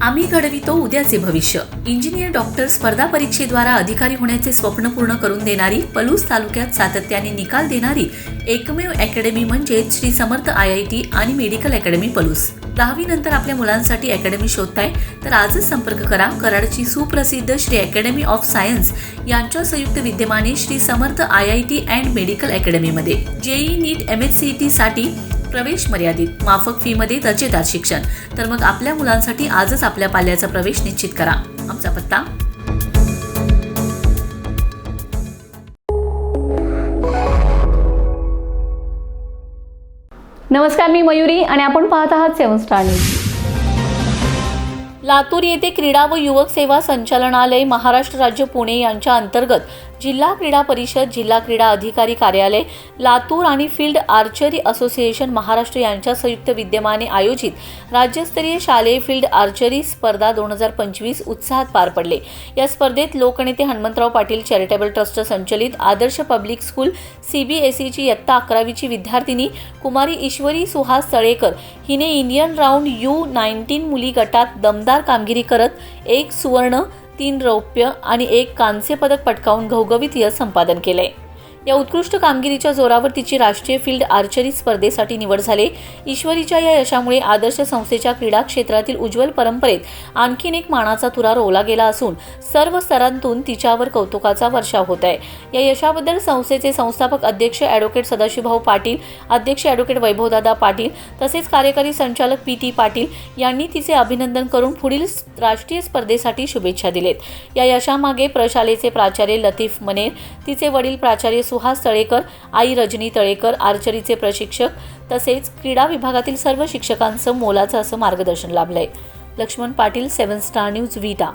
आम्ही घडवितो उद्याचे भविष्य. इंजिनियर डॉक्टर स्पर्धा परीक्षेद्वारा अधिकारी होण्याचे स्वप्न पूर्ण करून देणारी, पलूस तालुक्यात सातत्याने निकाल देणारी एकमेव अकॅडमी म्हणजे श्री समर्थ IIT आणि मेडिकल अकॅडमी पलूस. 10वी नंतर आपल्या मुलांसाठी अकॅडमी शोधताय तर आजच संपर्क करा. कराडची सुप्रसिद्ध श्री अकॅडमी ऑफ सायन्स यांच्या संयुक्त विद्यमाने Shri Samarth IIT and medical अकॅडमीमध्ये JEE नीट MHCET साठी प्रवेश मर्यादित, माफक फी मध्ये दर्जेदार शिक्षण. तर मग आपल्या मुलांसाठी आजच आपल्या पाल्याचा प्रवेश निश्चित करा. आमचा पत्ता नमस्कार, मी मयुरी आणि आपण पाहत आहात 7 स्टार न्यूज. लातूर येथे क्रीडा व युवक सेवा संचालनालय, महाराष्ट्र राज्य पुणे यांच्या अंतर्गत जिल्हा क्रीडा परिषद, जिल्हा क्रीडा अधिकारी कार्यालय लातूर आणि फील्ड आर्चरी असोसिएशन महाराष्ट्र यांच्या संयुक्त विद्यमाने आयोजित राज्यस्तरीय शालेय फील्ड आर्चरी स्पर्धा 2025 उत्साहात पार पडले. या स्पर्धेत लोकनेते हनुमंतराव पाटील चॅरिटेबल ट्रस्ट संचलित आदर्श पब्लिक स्कूल CBSEची इयत्ता 11वीची विद्यार्थिनी कुमारी ईश्वरी सुहास तळेकर हिने इंडियन राऊंड U19 मुली गटात दमदार कामगिरी करत 1 सुवर्ण, 3 रौप्य आणि 1 कांस्य पदक पटकावून घवघवीत यश संपादन केले. या उत्कृष्ट कामगिरीच्या जोरावर तिची राष्ट्रीय फील्ड आर्चरी स्पर्धेसाठी निवड झाली. ईश्वरीच्या या यशामुळे आदर्श संस्थेच्या क्रीडा क्षेत्रातील उज्ज्वल परंपरेत आणखीन एक मानाचा तुरा रोवला गेला असून सर्व स्तरांतून तिच्यावर कौतुकाचा वर्षाव होत आहे. या यशाबद्दल संस्थेचे संस्थापक अध्यक्ष ॲडव्होकेट सदाशिवभाऊ पाटील, अध्यक्ष ॲडव्होकेट वैभवदादा पाटील तसेच कार्यकारी संचालक PT पाटील यांनी तिचे अभिनंदन करून पुढील राष्ट्रीय स्पर्धेसाठी शुभेच्छा दिलेत. या यशामागे प्रशालेचे प्राचार्य लतीफ मनेर, तिचे वडील प्राचार्य सुहास तळेकर, आई रजनी तळेकर, आर्चरीचे प्रशिक्षक तसेच क्रीडा विभागातील सर्व शिक्षकांचं मोलाचं असं मार्गदर्शन लाभलंय. लक्ष्मण पाटील, 7 स्टार न्यूज, विटा.